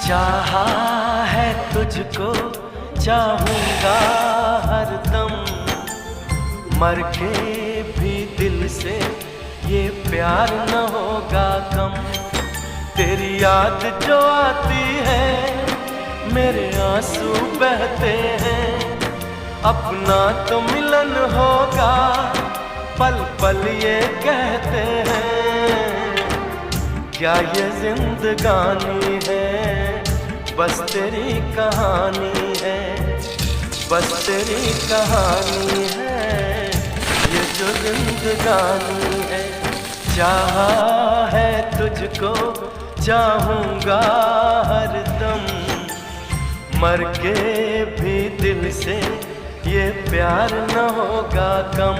चाहा है तुझको चाहूंगा हरदम, मर के भी दिल से ये प्यार न होगा कम। तेरी याद जो आती है मेरे आंसू बहते हैं, अपना तो मिलन होगा पल पल ये कहते हैं। क्या ये जिंदगानी है बस तेरी कहानी है, बस तेरी कहानी है ये जो जिंदगानी है। चाहा है तुझको चाहूंगा हरदम, मर के भी दिल से ये प्यार न होगा कम।